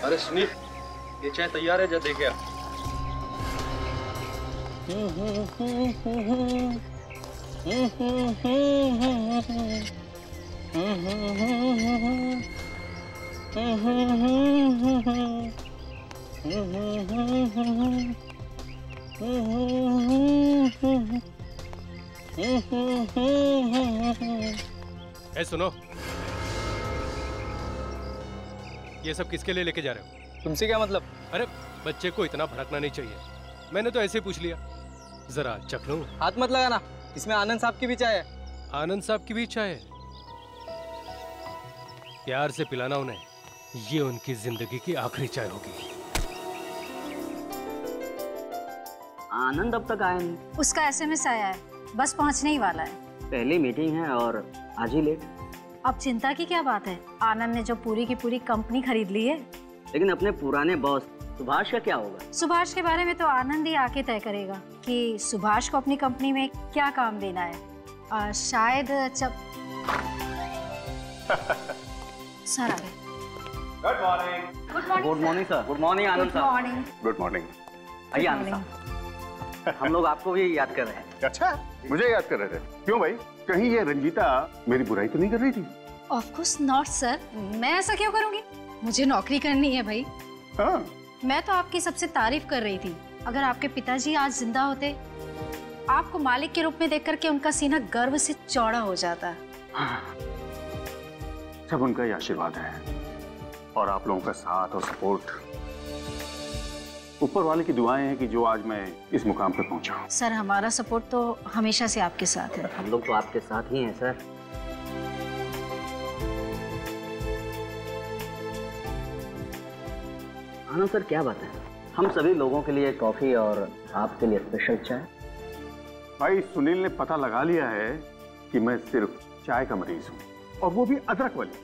अरे सुनील, ये चाय तैयार है, जा दे के आ। ए सुनो, ये सब किसके लिए लेके जा रहे हो? तुमसे क्या मतलब? अरे बच्चे को इतना भड़कना नहीं चाहिए, मैंने तो ऐसे ही पूछ लिया। जरा चख लूं। हाथ मत लगाना, इसमें आनंद साहब की भी चाय है। आनंद साहब की भी चाय है? प्यार से पिलाना उन्हें, ये उनकी जिंदगी की आखिरी चाय होगी। आनंद अब तक आया नहीं। उसका एसएमएस आया है, बस पहुंचने ही वाला है। पहली मीटिंग है और आज ही लेट। अब चिंता की क्या बात है, आनंद ने जो पूरी की पूरी कंपनी खरीद ली है। लेकिन अपने पुराने बॉस सुभाष का क्या होगा? सुभाष के बारे में तो आनंद ही आके तय करेगा कि सुभाष को अपनी कंपनी में क्या काम देना है। शायद जब सर आ गए। Good morning. Good morning sir. Good morning Anand good साहब। मॉर्निंग। Good morning. आइए आनंद साहब, हम लोग आपको भी याद कर रहे हैं। अच्छा, मुझे याद कर रहे थे? क्यों भाई, कहीं ये रंजीता मेरी बुराई तो नहीं कर रही थी? ऑफ कोर्स नॉट सर, मैं ऐसा क्यों करूंगी? मुझे नौकरी करनी है भाई। हाँ। मैं तो आपकी सबसे तारीफ कर रही थी। अगर आपके पिताजी आज जिंदा होते, आपको मालिक के रूप में देख करके उनका सीना गर्व से चौड़ा हो जाता। हाँ। सब उनका ही आशीर्वाद है और आप लोगों का साथ और सपोर्ट। ऊपर वाले की दुआएं हैं कि जो आज मैं इस मुकाम पे पहुंचा हूं। सर हमारा सपोर्ट तो हमेशा से आपके साथ है। हम लोग तो आपके साथ ही हैं सर। आनंद सर क्या बात है, हम सभी लोगों के लिए कॉफी और आपके लिए स्पेशल चाय। भाई सुनील ने पता लगा लिया है कि मैं सिर्फ चाय का मरीज हूँ, और वो भी अदरक वाली।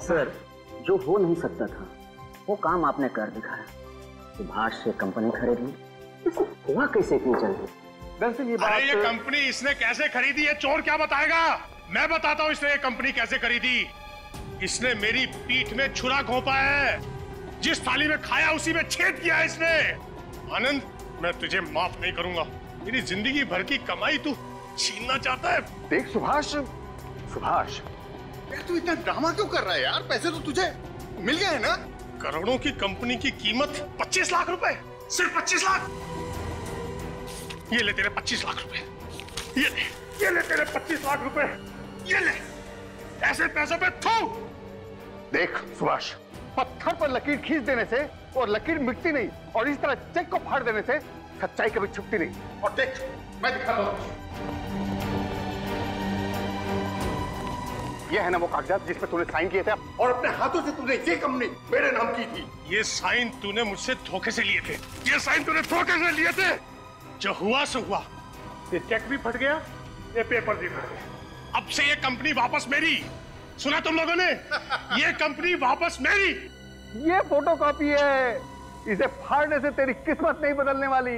सर जो हो नहीं सकता था वो काम आपने कर दिखाया। सुभाष से कंपनी खरीद ली, हुआ कैसे इतनी जल्दी? दरअसल ये बात, अरे ये कंपनी इसने कैसे खरीदी है चोर क्या बताएगा? मैं बताता हूँ इसने ये कंपनी कैसे खरीदी। इसने मेरी पीठ में छुरा घोंपा है, जिस थाली में खाया उसी में छेद किया है इसने। आनंद, मैं तुझे माफ नहीं करूंगा। मेरी जिंदगी भर की कमाई तू छीनना चाहता है। देख सुभाष, सुभाष यार तू इतना ड्रामा क्यों कर रहा है यार? पैसे तो तुझे मिल गए हैं ना? करोड़ों की कंपनी की कीमत 25 लाख रुपए, सिर्फ 25 लाख। ये ले तेरे 25 लाख रुपए, ये ले तेरे 25 लाख रुपए, ये ले। ऐसे पैसों पे थू। देख सुभाष, पत्थर पर लकीर खींच देने से और लकीर मिटती नहीं, और इस तरह चेक को फाड़ देने से सच्चाई कभी छुपती नहीं। और देख मैं दिखाता हूं। ये है ना वो कागजात जिस पे तूने साइन किए थे, और अपने हाथों से तूने ये कंपनी मेरे नाम की थी। ये साइन तूने मुझसे धोखे से लिए थे, ये साइन तूने धोखे से लिए थे। जो हुआ सो हुआ, ये चेक भी फट गया, ये पेपर भी फट गया। अब से ये कंपनी वापस मेरी। सुना तुम लोगों ने? ये कंपनी वापस मेरी। ये फोटोकॉपी है, इसे फाड़ने से तेरी किस्मत नहीं बदलने वाली।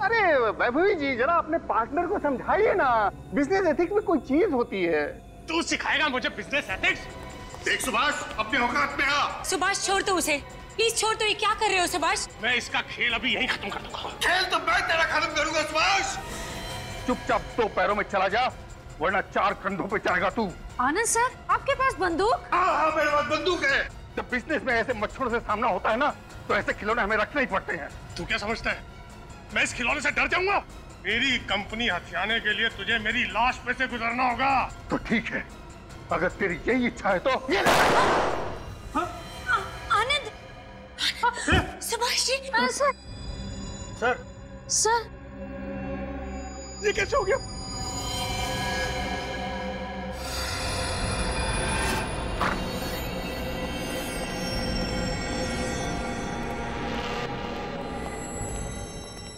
अरे वैभवी जी, जरा अपने पार्टनर को समझाइए ना, बिजनेस एथिक्स में कोई चीज होती है। तू सिखाएगा मुझे बिजनेस एथिक्स? देख सुभाष, अपने औकात में आ। सुभाष छोड़ दो उसे, प्लीज छोड़ दो। ये क्या कर रहे हो सुभाष? मैं इसका खेल अभी यहीं खत्म कर दूंगा। खेल तो मैं तेरा खत्म करूंगा सुभाष। चुपचाप दो पैरों में चला जा, वरना 4 कंधों पे चढ़ेगा तू। आनंद सर, आपके पास बंदूक? हाँ मेरे पास बंदूक है। जब बिजनेस में ऐसे मच्छरों से सामना होता है ना, तो ऐसे खिलौने हमें रखने ही पड़ते हैं। तू क्या समझता है मैं इस खिलौने से डर जाऊंगा? मेरी कंपनी हथियाने के लिए तुझे मेरी लाश पे से गुजरना होगा। तो ठीक है, अगर तेरी यही इच्छा है तो ये ले। आनंद, Subhash ji. Sir sir, sir ये कैसे हो गया?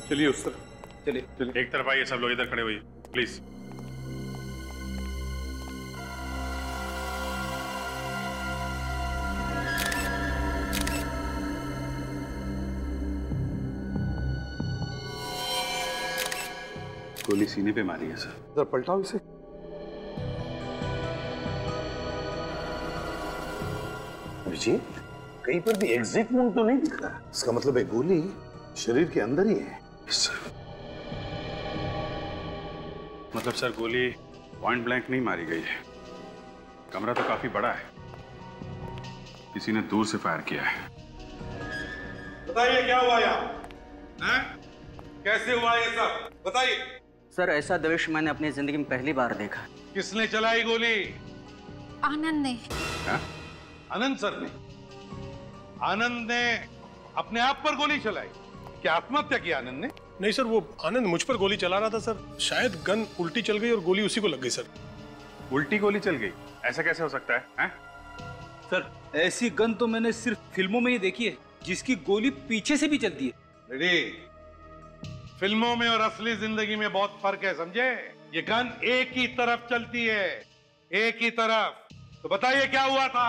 चलिए उस तरफ चलिए। एक तरफ आइए सब लोग, इधर खड़े हुए प्लीज। गोली सीने पे मारी है सर। जरा पलटाओ इसे। अभिजीत, कहीं पर भी एग्जिट वुंड तो नहीं दिख रहा। इसका मतलब है गोली शरीर के अंदर ही है। मतलब सर गोली पॉइंट ब्लैंक नहीं मारी गई है। कमरा तो काफी बड़ा है, किसी ने दूर से फायर किया है। बताइए क्या हुआ यहाँ? कैसे हुआ ये सब बताइए। सर ऐसा दृश्य मैंने अपनी जिंदगी में पहली बार देखा। किसने चलाई गोली? आनंद ने। आनंद सर ने? आनंद ने अपने आप पर गोली चलाई? क्या आत्महत्या की आनंद ने? नहीं सर, वो आनंद मुझ पर गोली चला रहा था सर। शायद गन उल्टी चल गई और गोली उसी को लग गई सर। उल्टी गोली चल गई? ऐसा कैसे हो सकता है? सर ऐसी गन तो मैंने सिर्फ फिल्मों में ही देखी है, जिसकी गोली पीछे से भी चलती है। रेडी, फिल्मों में और असली जिंदगी में बहुत फर्क है, समझे? ये गन एक ही तरफ चलती है, एक ही तरफ। तो बताइए क्या हुआ था,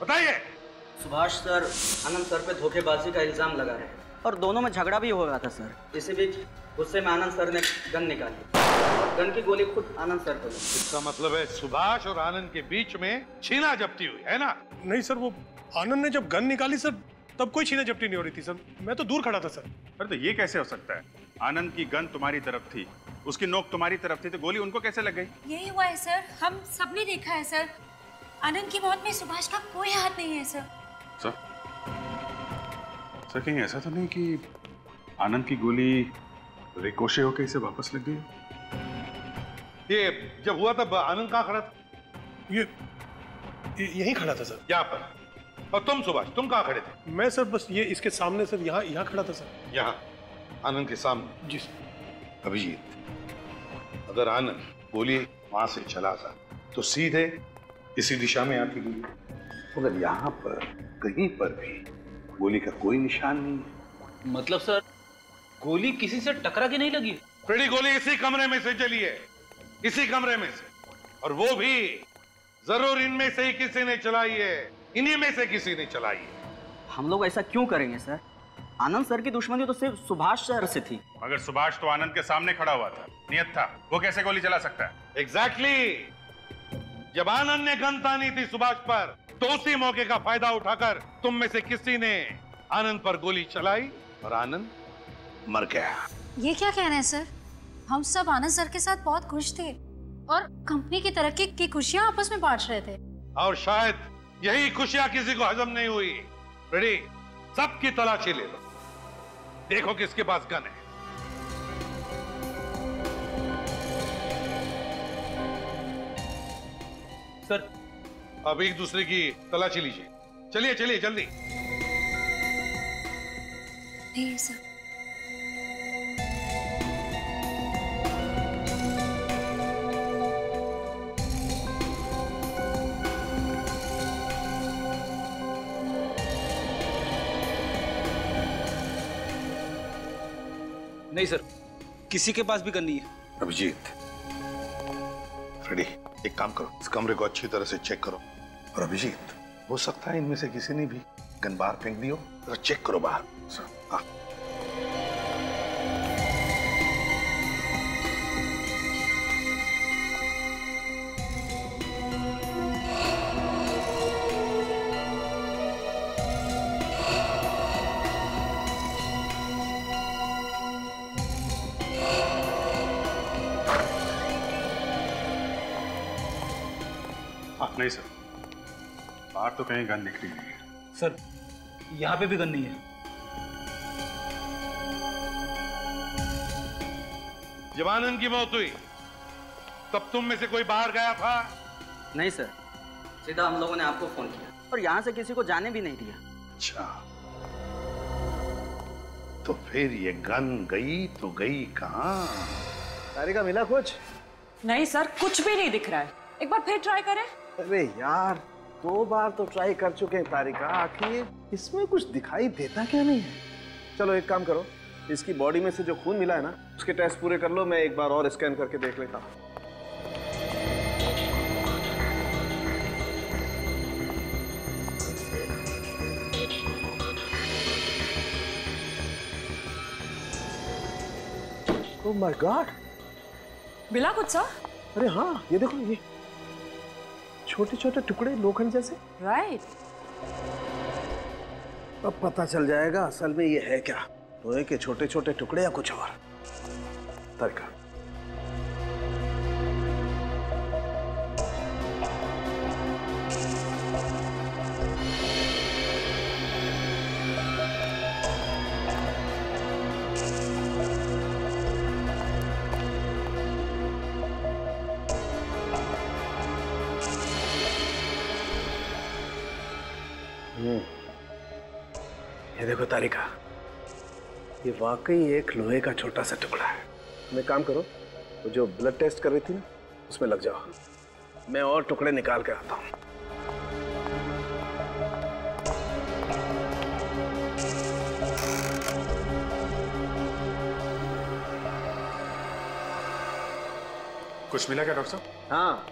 बताइए। सुभाष सर आनंद सर पे धोखेबाजी का इल्जाम लगा रहे और दोनों में झगड़ा भी हो रहा था सर। इसी बीच गुस्से में आनंद सर ने गन निकाली और गन की गोली खुद आनंद सर को लगी। इसका मतलब है सुभाष और आनंद के बीच में छीना झपटी हुई है ना? नहीं सर, वो आनंद ने जब गन निकाली सर तब कोई छीना झपटी नहीं हो रही थी सर। मैं तो दूर खड़ा था सर। अरे तो ये कैसे हो सकता है? आनंद की गन तुम्हारी तरफ थी, उसकी नोक तुम्हारी तरफ थी, तो गोली उनको कैसे लग गई? यही हुआ है सर, हम सबने देखा है सर। आनंद की मौत में सुभाष का कोई हाथ नहीं है सर। सर कहीं ऐसा तो नहीं कि आनंद की गोली रिकोशे होकर इसे वापस लग गई? ये जब हुआ तब आनंद कहाँ खड़ा था? ये यहीं खड़ा था सर। यहाँ पर। और तुम सुभाष, तुम कहाँ खड़े थे? मैं सर बस ये इसके सामने सर, यहाँ खड़ा था सर। यहाँ आनंद के सामने? जी सर। अभिजीत, अगर आनंद गोली वहां से चला था तो सीधे इसी दिशा में आती गोली, मगर यहाँ पर कहीं पर भी गोली का कोई निशान नहीं है। मतलब सर गोली किसी से टकरा के नहीं लगी? फ्रेडी, गोली इसी कमरे में से चली है, इसी कमरे में से, और वो भी जरूर इनमें से ही किसी ने चलाई है, इन्हीं में से किसी ने चलाई है। हम लोग ऐसा क्यों करेंगे सर? आनंद सर की दुश्मनी तो सिर्फ सुभाष सर से थी। मगर सुभाष तो आनंद के सामने खड़ा हुआ था, नियत था, वो कैसे गोली चला सकता है? एग्जैक्टली। जब आनंद ने गन तानी थी सुभाष पर, तो उसी मौके का फायदा उठाकर तुम में से किसी ने आनंद पर गोली चलाई और आनंद मर गया। ये क्या कह रहे हैं सर? हम सब आनंद सर के साथ बहुत खुश थे और कंपनी की तरक्की की खुशियां आपस में बांट रहे थे। और शायद यही खुशियां किसी को हजम नहीं हुई। रेडी, सबकी तलाशी ले लो, देखो किसके पास गन है। सर अब एक दूसरे की तलाशी लीजिए। चलिए चलिए जल्दी। नहीं सर। नहीं सर, किसी के पास भी गन नहीं है। अभिजीत, रेडी, एक काम करो, इस कमरे को अच्छी तरह से चेक करो। और अभिजीत, हो सकता है इनमें से किसी ने भी गन बाहर फेंक दी हो, जरा चेक करो बाहर। हाँ। नहीं सर, बाहर तो कहीं गन दिख रही नहीं है। सर यहाँ पे भी गन नहीं है। जब आनंद की मौत हुई तब तुम में से कोई बाहर गया था? नहीं सर, सीधा हम लोगों ने आपको फोन किया और यहाँ से किसी को जाने भी नहीं दिया। अच्छा, तो फिर ये गन गई तो गई कहाँ? तारिका मिला कुछ? नहीं सर, कुछ भी नहीं दिख रहा है। एक बार फिर ट्राई करें। अरे यार, 2 बार तो ट्राई कर चुके हैं तारिका, आखिर इसमें कुछ दिखाई देता क्या नहीं है? चलो एक काम करो, इसकी बॉडी में से जो खून मिला है ना, उसके टेस्ट पूरे कर लो, मैं एक बार और स्कैन करके देख लेता हूँ। ओह माय गॉड, मिला कुछ सर? अरे हाँ, ये देखो, ये छोटे छोटे टुकड़े लोखंड जैसे। राइट। अब पता चल जाएगा असल में ये है क्या, लोहे के छोटे छोटे टुकड़े या कुछ और। तारिका, ये देखो तारिका, ये वाकई एक लोहे का छोटा सा टुकड़ा है। तुम एक काम करो, वो जो ब्लड टेस्ट कर रही थी ना, उसमें लग जाओ, मैं और टुकड़े निकाल के आता हूं। कुछ मिला क्या डॉक्टर साहब? हाँ,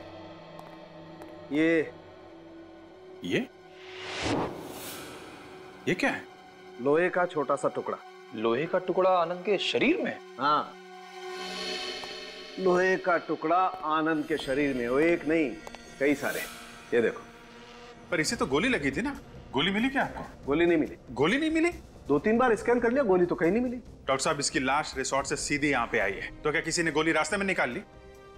ये क्या है? लोहे का छोटा सा टुकड़ा। लोहे का टुकड़ा आनंद के शरीर में? हाँ, लोहे का टुकड़ा आनंद के शरीर में, वो एक नहीं कई सारे। ये देखो। पर इसे तो गोली लगी थी ना, गोली मिली क्या आपको? गोली नहीं मिली। गोली नहीं मिली? 2-3 बार स्कैन कर लिया, गोली तो कहीं नहीं मिली। डॉक्टर साहब, इसकी लाश रिसोर्ट से सीधे यहाँ पे आई है, तो क्या किसी ने गोली रास्ते में निकाल ली?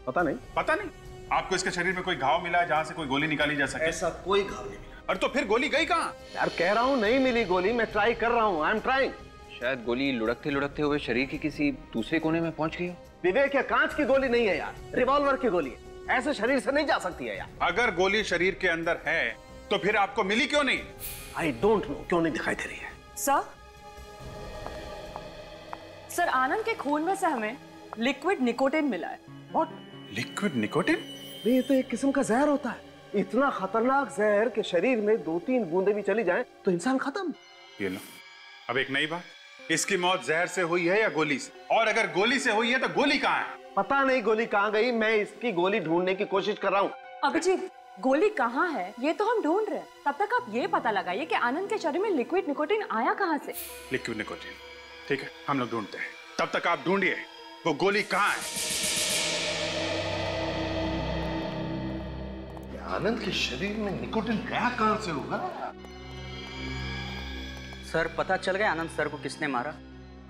पता नहीं। पता नहीं? आपको इसके शरीर में कोई घाव मिला है जहाँ से कोई गोली निकाली जा सके? ऐसा कोई घाव नहीं मिला। और तो फिर गोली गई कहाँ? यार कह रहा हूँ नहीं मिली गोली, मैं ट्राई कर रहा हूँ, आई एम ट्राइंग। शायद गोली लुढ़कते लुढ़कते हुए शरीर के किसी दूसरे कोने में पहुंच गई हो। विवेक, ये कांच की गोली नहीं है यार, रिवॉल्वर की गोली है, ऐसे शरीर से नहीं जा सकती है यार। अगर गोली शरीर के अंदर है तो फिर आपको मिली क्यों नहीं? आई डोंट नो, क्यों नहीं दिखाई दे रही है। सर आनंद के खून में से हमें लिक्विड निकोटिन मिला है। व्हाट? Liquid nicotine? ये तो एक किस्म का जहर होता है, इतना खतरनाक जहर के शरीर में 2-3 बूंदे भी चली जाएं तो इंसान खत्म। ये लो, अब एक नई बात, इसकी मौत जहर से हुई है या गोली से? और अगर गोली से हुई है तो गोली कहाँ है? पता नहीं गोली कहाँ गई, मैं इसकी गोली ढूंढने की कोशिश कर रहा हूँ। अभिजीत, गोली कहाँ है ये तो हम ढूंढ रहे हैं, तब तक आप ये पता लगाइए कि आनंद के शरीर में लिक्विड निकोटिन आया कहाँ से। लिक्विड निकोटिन, ठीक है, हम लोग ढूंढते हैं, तब तक आप ढूंढिए वो गोली कहाँ है। आनंद के शरीर में निकोटिन गया कहां से होगा? सर पता चल गया आनंद सर को किसने मारा?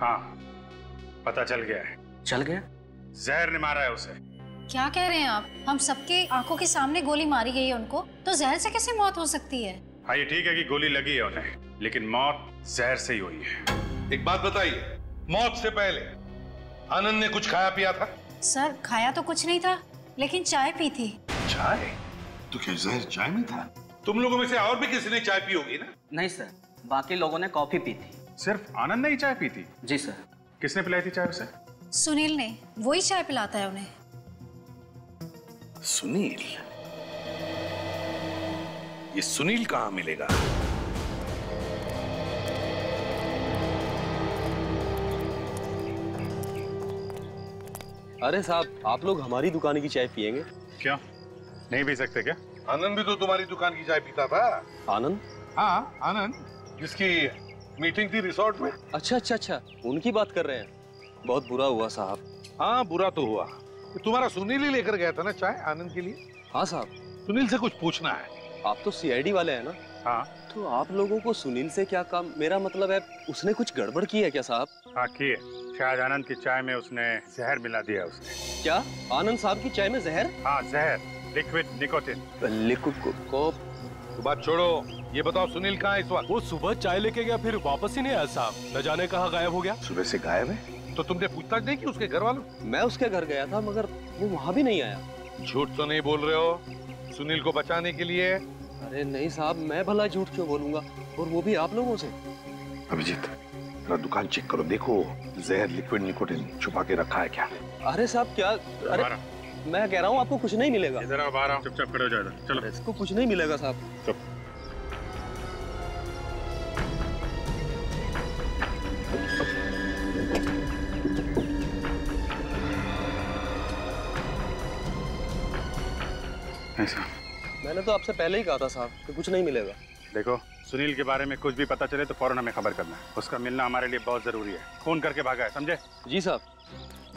हाँ, पता चल गया है। चल गया? जहर ने मारा है उसे। क्या कह रहे हैं आप? हम सबके आंखों के सामने गोली मारी गई है उनको, तो जहर से कैसे मौत हो सकती है? हाँ, ये ठीक है कि गोली लगी है उन्हें, लेकिन मौत जहर से ही हुई है। एक बात बताइए, मौत से पहले आनंद ने कुछ खाया पिया था? सर खाया तो कुछ नहीं था, लेकिन चाय पी थी। चाय? तो क्या जहर चाय में था? तुम लोगों में से और भी किसी ने चाय पी होगी ना? नहीं सर, बाकी लोगों ने कॉफी पी थी। सिर्फ आनंद ने ही चाय पी थी? जी सर। किसने पिलाई थी चाय उसे? सुनील ने, वही चाय पिलाता है उन्हें। सुनील? ये सुनील कहाँ मिलेगा? अरे साहब, आप लोग हमारी दुकान की चाय पियेंगे? क्यों, नहीं पी सकते क्या? आनंद भी तो तुम्हारी दुकान की चाय पीता था। आनंद? हाँ, आनंद, जिसकी मीटिंग थी रिसोर्ट में। अच्छा, उनकी बात कर रहे हैं। बहुत बुरा हुआ साहब। हाँ, बुरा तो हुआ। तुम्हारा सुनील ही लेकर गया था ना चाय आनंद के लिए? हाँ साहब। सुनील से कुछ पूछना है। आप तो सीआईडी वाले हैं ना? हाँ। तो आप लोगों को सुनील से क्या काम? मेरा मतलब है, उसने कुछ गड़बड़ की है क्या साहब? हाँ की है, शायद आनंद की चाय में उसने जहर मिला दिया उसने। क्या? आनंद साहब की चाय में जहर? हाँ, जहर, लिक्विड निकोटिन। लिक्विड को तो बात छोड़ो, ये बताओ सुनील कहाँ है इस वक्त? वो सुबह चाय लेके गया, फिर वापस ही नहीं आया साहब। न जाने कहाँ गायब हो गया। सुबह से गायब है? तो तुमने पूछताछ नहीं की उसके घर वालों? मैं उसके घर गया था, मगर वो वहाँ भी नहीं आया। झूठ तो नहीं बोल रहे हो सुनील को बचाने के लिए? अरे नहीं साहब, मैं भला झूठ क्यों बोलूंगा, और वो भी आप लोगों से। अभिजीत, जरा दुकान चेक करो, देखो जहर लिक्विड निकोटिन छुपा के रखा है क्या? अरे साहब क्या? अरे मैं कह रहा हूँ आपको कुछ नहीं मिलेगा। इधर आओ, बाहर आओ, चुपचाप खड़े हो जाओ। चलो। इसको कुछ नहीं मिलेगा साहब। चुप। ऐसा मैंने तो आपसे पहले ही कहा था साहब कि कुछ नहीं मिलेगा। देखो, सुनील के बारे में कुछ भी पता चले तो फौरन हमें खबर करना है। उसका मिलना हमारे लिए बहुत जरूरी है। फोन करके भागा है, समझे? जी साहब।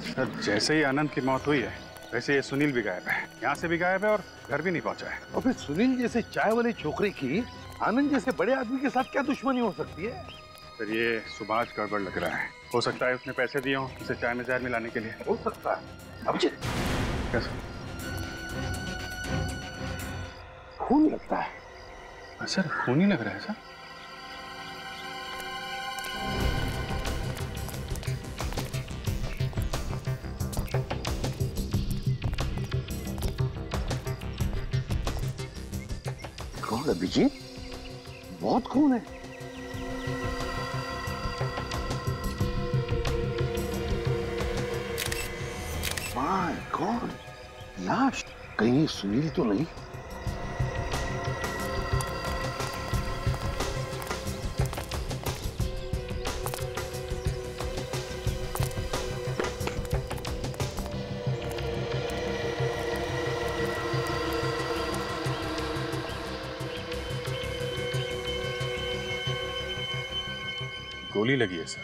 सर, जैसे ही आनंद की मौत हुई है वैसे ये सुनील भी गायब है, यहाँ से भी गायब है और घर भी नहीं पहुँचा है। और फिर सुनील जैसे चाय वाले छोकरे की आनंद जैसे बड़े आदमी के साथ क्या दुश्मनी हो सकती है? फिर ये सुभाष गड़बड़ लग रहा है। हो सकता है उसने पैसे दिए हों उसे चाय में जहर मिलाने के लिए। हो सकता है। अभिजीत, कैसे? खून लगता है। सर खून ही लग रहा है सर। कौन अभिजीत? बहुत खून है। माय गॉड, लाश। कहीं ये सुनील तो नहीं? गोली लगी है सर।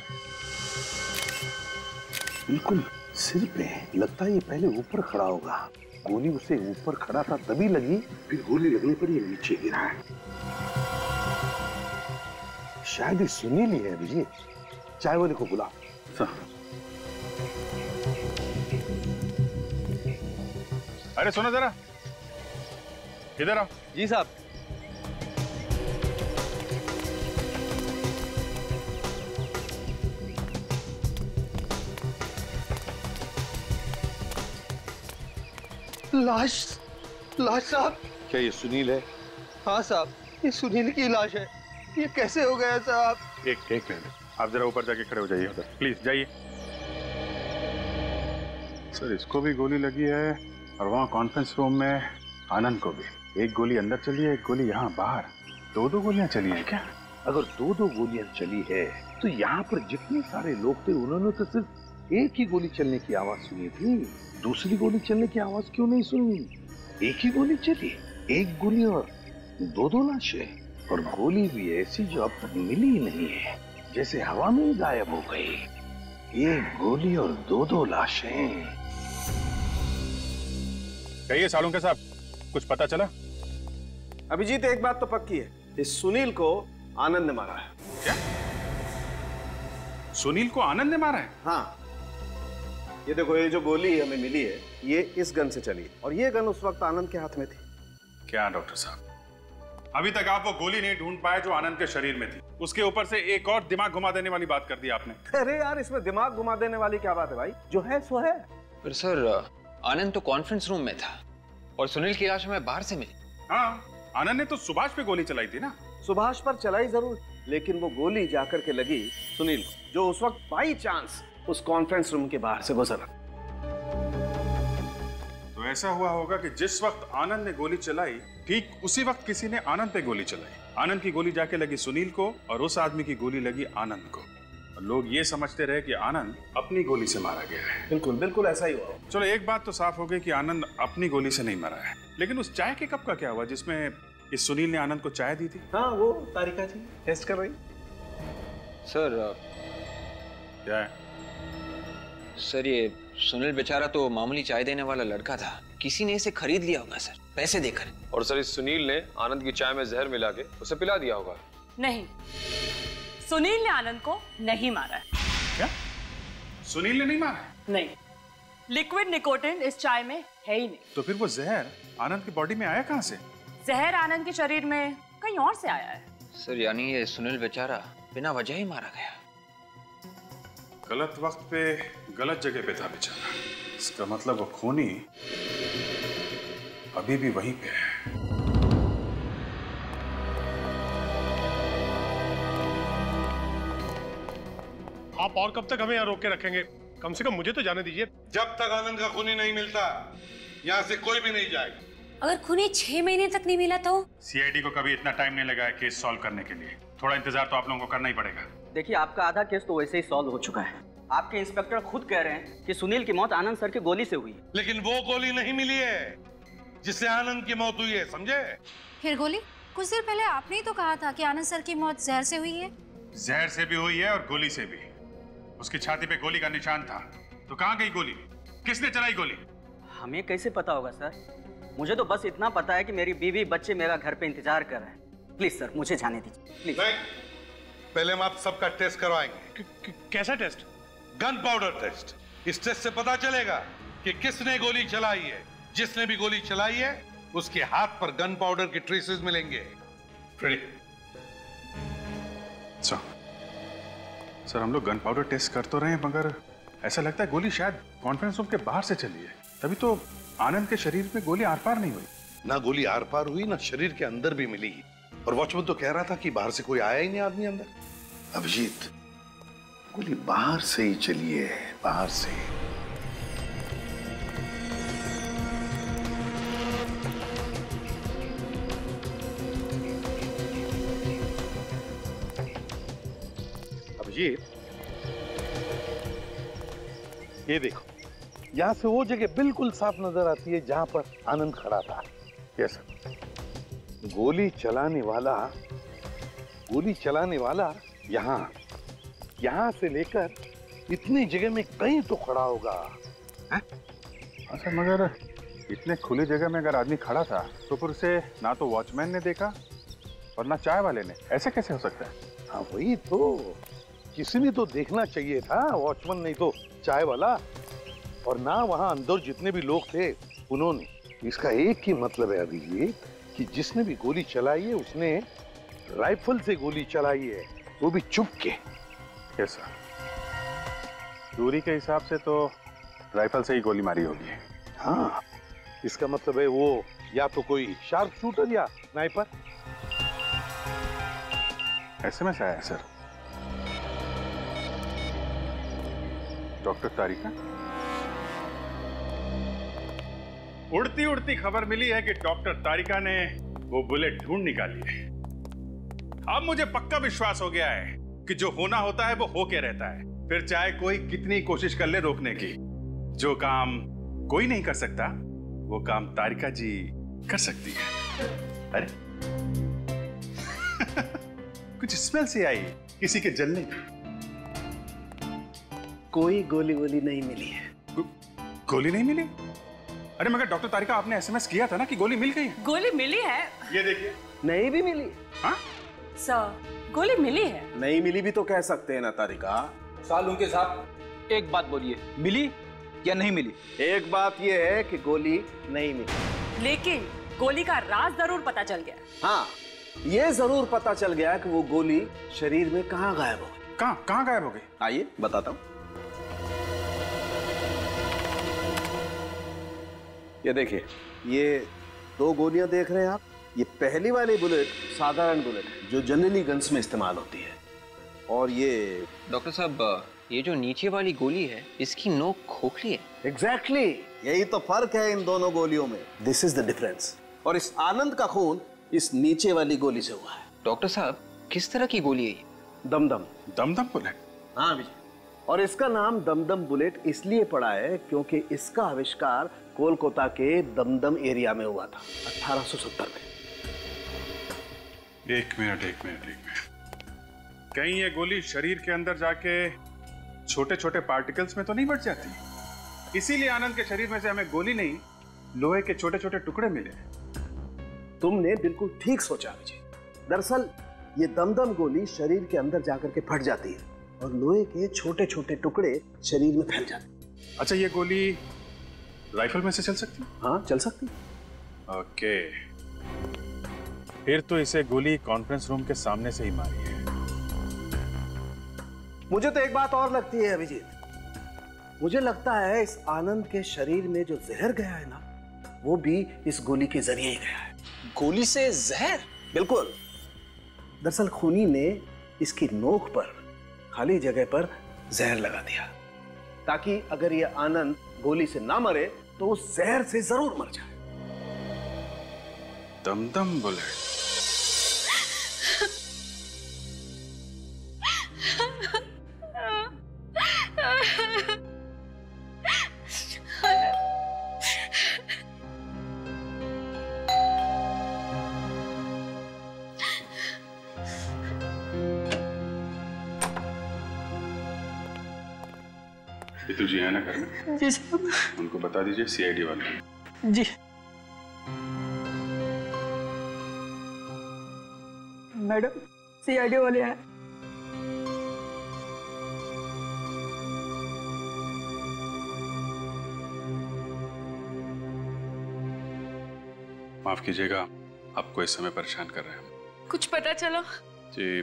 बिल्कुल सिर पे। लगता है ये पहले ऊपर खड़ा होगा। गोली उसे ऊपर खड़ा था तभी लगी, फिर गोली लगने पर ये नीचे गिरा है। शायद ये सुनील ही है। अभिजीत, चाय वाले को बुला। सर। अरे सुनो जरा, इधर आओ। जी साहब। लाश, लाश साहब। क्या ये सुनील है? हाँ साहब, ये सुनील की लाश है। ये कैसे हो गया साहब? एक मिनट, आप जरा ऊपर जाके खड़े हो जाइए उधर, प्लीज जाइए। सर इसको भी गोली लगी है और वहाँ कॉन्फ्रेंस रूम में आनंद को भी। एक गोली अंदर चली है, एक गोली यहाँ बाहर। दो गोलियां चली हैं क्या? अगर दो गोलियां चली है तो यहाँ पर जितने सारे लोग थे उन्होंने तो सिर्फ एक ही गोली चलने की आवाज सुनी थी। दूसरी गोली चलने की आवाज क्यों नहीं सुनी? एक ही गोली चली, एक गोली और दो लाशें। और गोली भी ऐसी जो अब तक मिली ही नहीं है, जैसे हवा में ही गायब हो गई। एक गोली और दो लाशें। कहिए सालुंके साहब, कुछ पता चला? अभिजीत, एक बात तो पक्की है, इस सुनील को आनंद ने मारा है। क्या? सुनील को आनंद ने मारा है? हाँ। ये देखो, ये जो गोली हमें मिली है ये इस गन से चली और ये गन उस वक्त आनंद के हाथ में थी। क्या डॉक्टर साहब, अभी तक आप वो गोली नहीं ढूंढ पाए जो आनंद के शरीर में थी। उसके ऊपर से एक और दिमाग घुमा देने वाली बात कर दी आपने। अरे यार, इसमें दिमाग घुमा देने वाली क्या बात है भाई? जो है सो है। पर सर, आनंद तो कॉन्फ्रेंस रूम में था और सुनील की लाश हमें बाहर से मिली। हाँ, आनंद ने तो सुभाष पे गोली चलाई थी ना। सुभाष पर चलाई जरूर, लेकिन वो गोली जाकर के लगी सुनील को, जो उस वक्त बाई चांस उस कॉन्फ्रेंस रूम के बाहर से गुजरा। तो ऐसा हुआ होगा कि जिस वक्त आनंद ने गोली चलाई, ठीक उसी वक्त किसी ने आनंद पे गोली चलाई। आनंद की गोली जाके लगी सुनील को और उस आदमी की गोली लगी आनंद को। और लोग ये समझते रहे कि आनंद अपनी गोली से मारा गया है। बिल्कुल बिल्कुल ऐसा ही हुआ। चलो, एक बात तो साफ हो गई कि आनंद अपनी गोली से नहीं मरा है। लेकिन उस चाय के कप का क्या हुआ जिसमें इस सुनील ने आनंद को चाय दी थी? हाँ, वो तारिका जी टेस्ट कर रही। सर क्या है? सर, ये सुनील बेचारा तो मामूली चाय देने वाला लड़का था। किसी ने इसे खरीद लिया होगा सर, पैसे देकर। और सर, इस सुनील ने आनंद की चाय में जहर मिला के उसे पिला दिया होगा। नहीं, सुनील ने आनंद को नहीं मारा है। क्या? सुनील ने नहीं मारा है? नहीं, लिक्विड निकोटिन इस चाय में है ही नहीं। तो फिर वो जहर आनंद की बॉडी में आया कहाँ से? जहर आनंद के शरीर में कहीं और से आया है। सर, यानी ये सुनील बेचारा बिना वजह ही मारा गया। गलत वक्त पे गलत जगह पे था बेचारा। इसका मतलब वो खूनी अभी भी वहीं पे है। आप और कब तक हमें यहाँ रोक के रखेंगे? कम से कम मुझे तो जाने दीजिए। जब तक आनंद का खूनी नहीं मिलता यहाँ से कोई भी नहीं जाएगा। अगर खूनी 6 महीने तक नहीं मिला तो? सीआईडी को कभी इतना टाइम नहीं लगा है केस सॉल्व करने के लिए। थोड़ा इंतजार तो आप लोगों को करना ही पड़ेगा। देखिए, आपका आधा केस तो वैसे ही सॉल्व हो चुका है। आपके इंस्पेक्टर खुद कह रहे हैं कि सुनील की मौत आनंद सर की गोली से हुई। लेकिन वो गोली नहीं मिली है जिससे आनंद की मौत हुई है, समझे? फिर गोली? कुछ देर पहले आपने ही तो कहा था कि आनंद सर की मौत जहर से हुई है। जहर से भी हुई है और गोली से भी। उसकी छाती पे गोली का निशान था। तो कहाँ गई गोली? किसने चलाई गोली? हमें कैसे पता होगा सर? मुझे तो बस इतना पता है कि मेरी बीवी बच्चे मेरा घर पे इंतजार कर रहे हैं। प्लीज सर, मुझे जाने दीजिए प्लीज। नहीं, पहले हम आप सबका टेस्ट करवाएंगे। कैसा टेस्ट? Gun powder taste. इस टेस्ट से पता चलेगा कि किसने गोली चलाई है। जिसने भी गोली चलाई है उसके हाथ पर गन पाउडर के ट्रेसेस मिलेंगे। सर हम लोग गन पाउडर टेस्ट कर तो रहे हैं, मगर ऐसा लगता है गोली शायद कॉन्फ्रेंस रूम के बाहर से चली है। तभी तो आनंद के शरीर में गोली आर पार नहीं हुई। ना गोली आर पार हुई, ना शरीर के अंदर भी मिली। और वॉचमैन तो कह रहा था कि बाहर से कोई आया ही नहीं आदमी अंदर। अभिजीत, गोली बाहर से ही चली है, बाहर से। अभिजीत, ये देखो, यहां से वो जगह बिल्कुल साफ नजर आती है जहां पर आनंद खड़ा था। यस, गोली चलाने वाला यहां से लेकर इतनी जगह में कहीं तो खड़ा होगा। अच्छा, मगर इतने खुली जगह में अगर आदमी खड़ा था तो फिर उसे ना तो वॉचमैन ने देखा और ना चाय वाले ने। ऐसे कैसे हो सकता है? हाँ वही तो, किसी ने तो देखना चाहिए था, वॉचमैन नहीं तो चाय वाला। और ना वहां अंदर जितने भी लोग थे उन्होंने। इसका एक ही मतलब है अभिजीत कि जिसने भी गोली चलाई है उसने राइफल से गोली चलाई है, वो भी चुप के। कैसा? दूरी के हिसाब से तो राइफल से ही गोली मारी होगी। हाँ, इसका मतलब है वो या तो कोई शार्प शूटर या स्नाइपर। एसएमएस आया है सर। डॉक्टर तारिका, उड़ती उड़ती खबर मिली है कि डॉक्टर तारिका ने वो बुलेट ढूंढ निकाली है। अब मुझे पक्का विश्वास हो गया है कि जो होना होता है वो होके रहता है, फिर चाहे कोई कितनी कोशिश कर ले रोकने की। जो काम कोई नहीं कर सकता वो काम तारिका जी कर सकती है। अरे कुछ स्मेल सी आई किसी के जलने की। कोई गोली वोली नहीं मिली है। गोली नहीं मिली? अरे मगर डॉक्टर तारिका, आपने एसएमएस किया था ना कि गोली मिल गई है। गोली मिली है। ये देखिए। नहीं भी मिली। हाँ सर, गोली मिली है। नहीं मिली भी तो कह सकते हैं ना तारिका। सालून के साहब, एक बात बोलिए, मिली या नहीं मिली? एक बात ये है कि गोली नहीं मिली, लेकिन गोली का राज जरूर पता चल गया। हाँ, ये जरूर पता चल गया कि वो गोली शरीर में कहाँ गायब हो गई। कहाँ गायब हो गई? आइए बताता हूँ। ये देखिए, ये 2 गोलियां देख रहे हैं आप। ये पहली वाली बुलेट साधारण बुलेट है जो जनरली गन्स में इस्तेमाल होती है। और ये डॉक्टर साहब, ये जो नीचे वाली गोली है इसकी नोक खोखली है। एग्जैक्टली, यही तो फर्क है इन दोनों गोलियों में। This is the difference. और इस आनंद का खून इस नीचे वाली गोली से हुआ है। डॉक्टर साहब, किस तरह की गोली है? दमदम। दमदम बुलेट? हाँ विजय। और इसका नाम दमदम बुलेट इसलिए पड़ा है क्योंकि इसका आविष्कार कोलकाता के दमदम एरिया में हुआ था 1870 में। एक मिनट। कहीं ये गोली शरीर के अंदर जाके छोटे छोटे पार्टिकल्स में तो नहीं बढ़ जाती? इसीलिए आनंद के शरीर में से हमें गोली नहीं, लोहे के छोटे छोटे टुकड़े मिले। तुमने बिल्कुल ठीक सोचा विजय। दरअसल ये दमदम गोली शरीर के अंदर जाकर के फट जाती है और लोहे के छोटे छोटे टुकड़े शरीर में फैल जाते हैं। अच्छा, ये गोली राइफल में से चल सकती? हाँ, चल सकती। ओके, फिर तो इसे गोली कॉन्फ्रेंस रूम के सामने से ही मारी है। मुझे तो एक बात और लगती है अभिजीत। मुझे लगता है इस आनंद के शरीर में जो जहर गया है ना, वो भी इस गोली के जरिए ही गया है। गोली से जहर? बिल्कुल। दरअसल खूनी ने इसकी नोक पर खाली जगह पर जहर लगा दिया ताकि अगर ये आनंद गोली से ना मरे तो उस जहर से जरूर मर जाए। दमदम बुलेट। पितू जी है ना घर में? जी साहब। उनको बता दीजिए सीआईडी वाले। जी। मैडम सीआईडी वाले आए। माफ कीजिएगा, आपको इस समय परेशान कर रहे हैं। कुछ पता चला? जी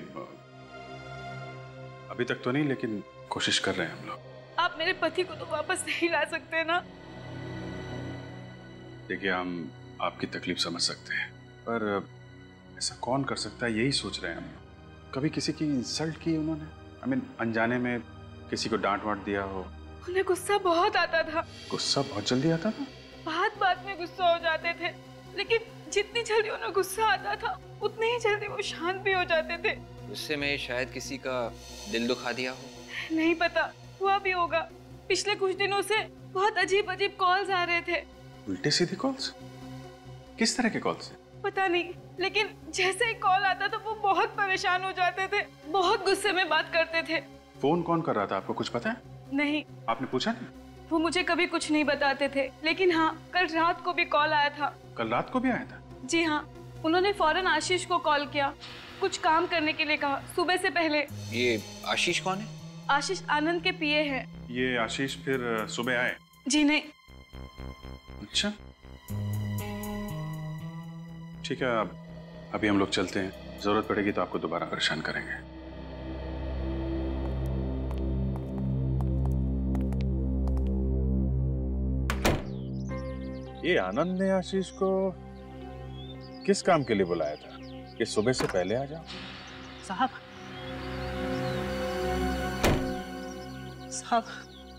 अभी तक तो नहीं, लेकिन कोशिश कर रहे हैं हम लोग। आप मेरे पति को तो वापस नहीं ला सकते ना? देखिए, हम आपकी तकलीफ समझ सकते हैं, पर ऐसा कौन कर सकता है, यही सोच रहे हैं हम लोग। कभी किसी की इंसल्ट की उन्होंने? अनजाने में किसी को डांट वाट दिया हो? उन्हें गुस्सा बहुत आता था। गुस्सा बहुत जल्दी आता था? बात बात में गुस्सा हो जाते थे, लेकिन जितनी जल्दी उन्हें गुस्सा आता था उतनी ही जल्दी वो शांत भी हो जाते थे। गुस्से में शायद किसी का दिल दुखा दिया हो? नहीं पता, हुआ भी होगा। पिछले कुछ दिनों से बहुत अजीब अजीब कॉल्स आ रहे थे। उल्टे सीधे कॉल्स? किस तरह के कॉल्स? पता नहीं, लेकिन जैसे ही कॉल आता था वो बहुत परेशान हो जाते थे, बहुत गुस्से में बात करते थे। फोन कौन कर रहा था, आपको कुछ पता है? नहीं। आपने पूछा नहीं? वो मुझे कभी कुछ नहीं बताते थे, लेकिन हाँ, कल रात को भी कॉल आया था। कल रात को भी आया था? जी हाँ, उन्होंने फौरन आशीष को कॉल किया, कुछ काम करने के लिए कहा, सुबह से पहले। ये आशीष कौन है? आशीष आनंद के पीए हैं। ये आशीष फिर सुबह आए? जी नहीं। अच्छा ठीक है, अभी हम लोग चलते हैं, जरूरत पड़ेगी तो आपको दोबारा परेशान करेंगे। ये आनंद ने आशीष को किस काम के लिए बुलाया था कि सुबह से पहले आ जाओ? साहब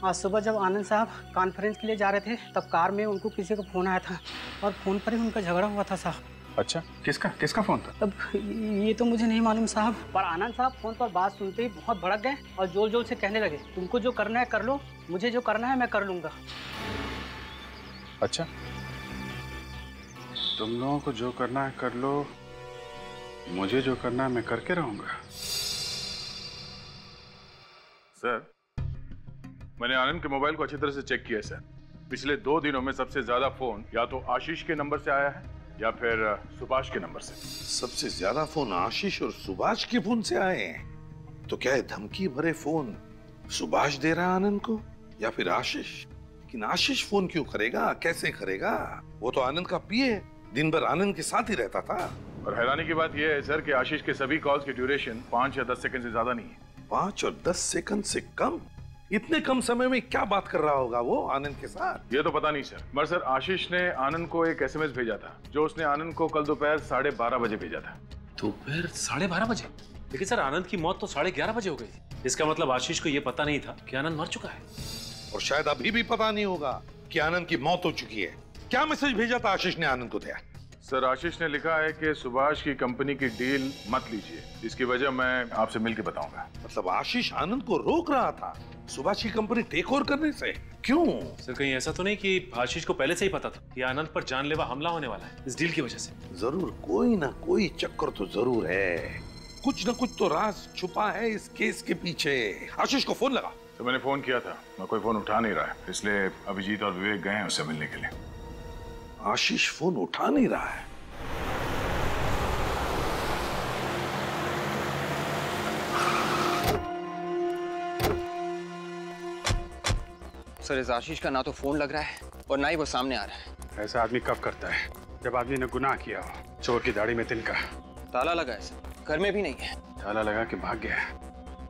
आज सुबह जब आनंद साहब कॉन्फ्रेंस के लिए जा रहे थे, तब कार में उनको किसी का फोन आया था और फोन पर ही उनका झगड़ा हुआ था साहब। अच्छा, किसका फोन था? अब ये तो मुझे नहीं मालूम साहब, पर आनंद साहब फोन पर बात सुनते ही बहुत भड़क गए और जोर जोर से कहने लगे, तुमको जो करना है कर लो, मुझे जो करना है मैं कर लूंगा। अच्छा, तुम लोगों को जो करना है कर लो, मुझे जो करना है मैं करके रहूंगा। सर, मैंने आनंद के मोबाइल को अच्छी तरह से चेक किया है सर। पिछले 2 दिनों में सबसे ज्यादा फोन या तो आशीष के नंबर से आया है या फिर सुभाष के नंबर से। सबसे ज्यादा फोन आशीष और सुभाष के फोन से आए हैं, तो क्या है धमकी भरे फोन सुभाष दे रहा है आनंद को या फिर आशीष? लेकिन आशीष फोन क्यों करेगा, कैसे करेगा? वो तो आनंद का पीए, दिन भर आनंद के साथ ही रहता था। और हैरानी की बात यह है सर कि आशीष के सभी कॉल्स की ड्यूरेशन 5 या 10 सेकंड से ज्यादा नहीं है। 5 और 10 सेकंड से कम? इतने कम समय में क्या बात कर रहा होगा वो आनंद के साथ? ये तो पता नहीं सर, मगर सर आशीष ने आनंद को एक एसएमएस भेजा था जो उसने आनंद को कल दोपहर 12:30 बजे भेजा था। दोपहर 12:30 बजे? लेकिन सर आनंद की मौत तो 11:30 बजे हो गई थी। इसका मतलब आशीष को यह पता नहीं था कि आनंद मर चुका है, और शायद अभी भी पता नहीं होगा कि आनंद की मौत हो चुकी है। क्या मैसेज भेजा था आशीष ने आनंद को दिया? सर आशीष ने लिखा है कि सुभाष की कंपनी की डील मत लीजिए, इसकी वजह मैं आपसे मिलकर बताऊंगा। मतलब आशीष आनंद को रोक रहा था सुभाष की कंपनी टेक ओवर करने से? क्यों? सर कहीं ऐसा तो नहीं कि आशीष को पहले से ही पता था कि आनंद पर जानलेवा हमला होने वाला है इस डील की वजह से? जरूर कोई ना कोई चक्कर तो जरूर है, कुछ ना कुछ तो राज छुपा है इस केस के पीछे। आशीष को फोन लगा? तो मैंने फोन किया था, मैं कोई फोन उठा नहीं रहा है, इसलिए अभिजीत और विवेक गए हैं उससे मिलने के लिए। आशीष फोन उठा नहीं रहा है? सर इस आशीष का ना तो फोन लग रहा है और ना ही वो सामने आ रहा है। ऐसा आदमी कब करता है? जब आदमी ने गुनाह किया हो। चोर की दाढ़ी में तिनका। ताला लगा है सर, घर में भी नहीं है। ताला लगा के भाग गया है।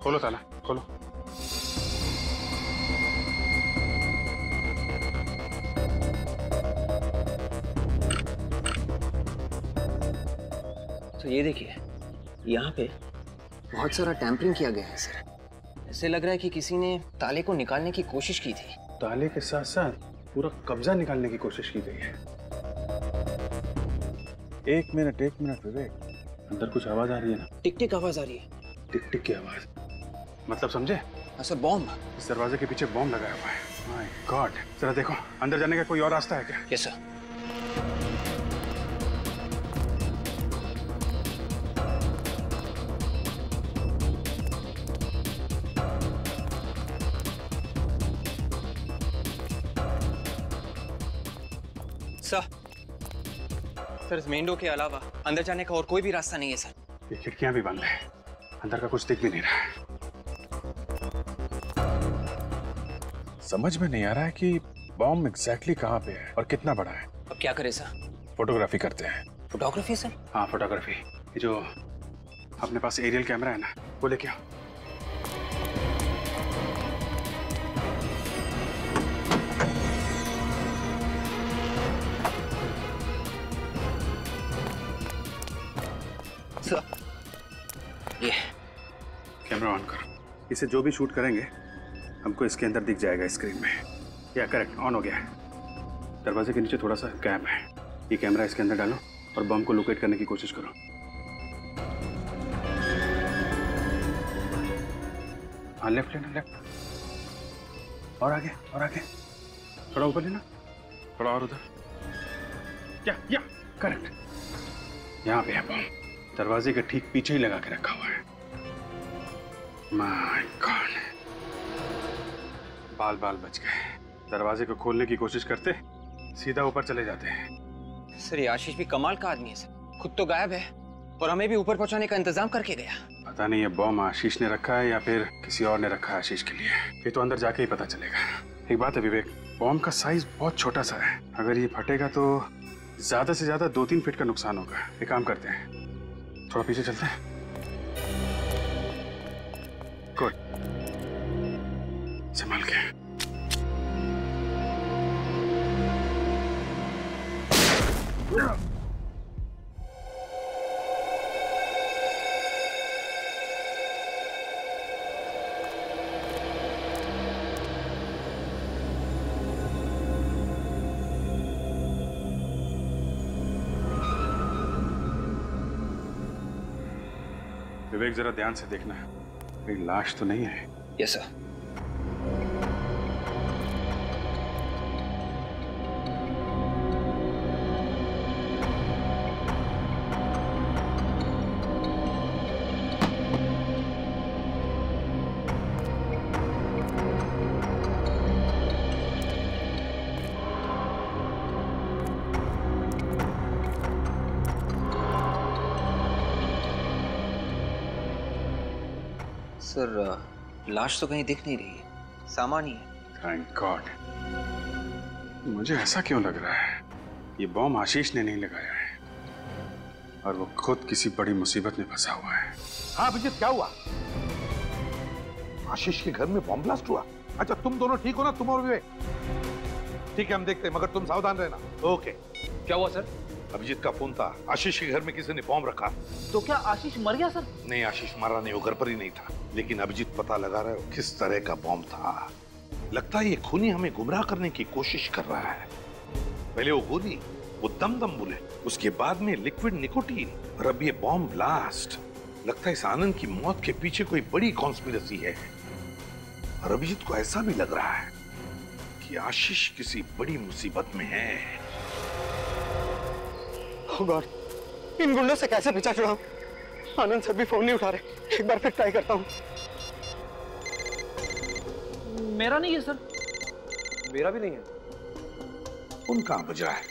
खोलो ताला, खोलो। तो ये देखिए, यहाँ पे बहुत सारा टैंपरिंग किया गया है सर। ऐसे लग रहा है कि किसी ने ताले को निकालने की कोशिश की थी। ताले के साथ साथ पूरा कब्जा निकालने की कोशिश की गई है। एक मिनट विवेक, अंदर कुछ आवाज आ रही है ना? टिक टिक आवाज आ रही है। टिक टिक की आवाज? मतलब समझे? हाँ सर, बॉम्ब। इस दरवाजे के पीछे बॉम्ब लगाया हुआ है। माय गॉड, जरा देखो अंदर जाने का कोई और रास्ता है क्या? Yes sir. सर इस मेन डोर के अलावा अंदर जाने का और कोई भी रास्ता नहीं है सर। ये खिड़कियां भी बंद है, अंदर का कुछ दिख भी नहीं रहा है। समझ में नहीं आ रहा है कि बॉम्ब एग्जैक्टली कहाँ पे है और कितना बड़ा है। अब क्या करें सर? फोटोग्राफी करते हैं। Photography sir? हाँ फोटोग्राफी। ये जो अपने पास एरियल कैमरा है ना, वो लेके आओ। ये कैमरा ऑन करो। इसे जो भी शूट करेंगे हमको इसके अंदर दिख जाएगा स्क्रीन में। या करेक्ट, ऑन हो गया है। दरवाजे के नीचे थोड़ा सा गैप है, ये कैमरा इसके अंदर डालो और बम को लोकेट करने की कोशिश करो। हाँ लेफ्ट लेना, लेफ्ट और आगे और आगे, थोड़ा ऊपर लेना, थोड़ा और उधर। या करेक्ट, यहाँ पे है बम, दरवाजे के ठीक पीछे ही लगा के रखा हुआ है। माय गॉड, बाल बाल बच गए। दरवाजे को खोलने की कोशिश करते सीधा ऊपर चले जाते हैं। सर ये आशीष भी कमाल का आदमी है सर, खुद तो गायब है और हमें भी ऊपर पहुंचाने का इंतजाम करके गया। पता नहीं ये बॉम्ब आशीष ने रखा है या फिर किसी और ने रखा है आशीष के लिए, ये तो अंदर जाके ही पता चलेगा। एक बात है विवेक, बॉम्ब का साइज बहुत छोटा सा है, अगर ये फटेगा तो ज्यादा से ज्यादा 2-3 फीट का नुकसान होगा। एक काम करते हैं, थोड़ा पीछे चलते हैं। गुड, संभाल के। विवेक जरा ध्यान से देखना है, कोई लाश तो नहीं है। Yes sir. सर लाश तो कहीं दिख नहीं रही है, सामान ही है। Thank God. मुझे ऐसा क्यों लग रहा है ये बॉम्ब आशीष ने नहीं लगाया है और वो खुद किसी बड़ी मुसीबत में फंसा हुआ है। हाँ अभिजीत, क्या हुआ? आशीष के घर में बॉम्ब ब्लास्ट हुआ? अच्छा तुम दोनों ठीक हो ना, तुम और विवेक? ठीक है हम देखते हैं, मगर तुम सावधान रहना। ओके। क्या हुआ सर? अभिजीत का फोन था, आशीष के घर में किसी ने बॉम्ब रखा। तो क्या आशीष मर गया सर? नहीं, आशीष मारा नहीं, वो घर पर ही नहीं था। लेकिन अभिजीत पता लगा रहा है किस तरह का बॉम्ब था। लगता है ये खूनी हमें गुमराह करने की कोशिश कर रहा है। पहले वो गोली, वो दम बुलेट, उसके बाद में लिक्विड निकोटीन और अब ये बॉम्ब ब्लास्ट। लगता है इस आनंद की मौत के पीछे कोई बड़ी कॉन्स्पिरेसी है। और अभिजीत को ऐसा भी लग रहा है कि आशीष किसी बड़ी मुसीबत में है। Oh God, इन गुंडों से कैसे पीछा छुड़ाऊं? आनंद सर भी फोन नहीं उठा रहे। एक बार फिर ट्राई करता हूं। मेरा नहीं है सर। मेरा भी नहीं है। फोन कहां बज रहा है?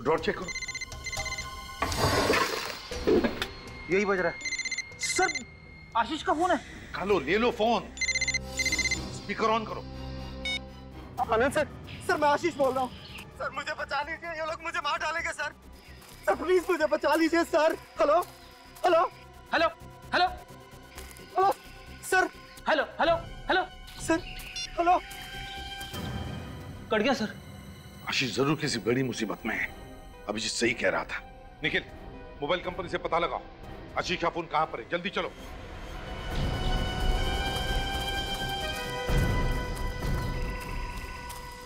ड्रॉ चेक करो। यही बज रहा है। सर आशीष का फोन है। खालो, ले लो फोन, स्पीकर ऑन करो। आनंद सर, सर मैं आशीष बोल रहा हूँ। सर मुझे बचा लीजिए, ये लोग मुझे मार डालेंगे सर। सर प्लीज मुझे बचा लीजिए sir. Hello hello hello hello hello sir. Hello hello hello sir. Hello. Cut गया सर। आशीष जरूर किसी बड़ी मुसीबत में है। अभिजीत सही कह रहा था। निखिल, मोबाइल कंपनी से पता लगाओ आशीष का फोन कहां पर है, जल्दी चलो।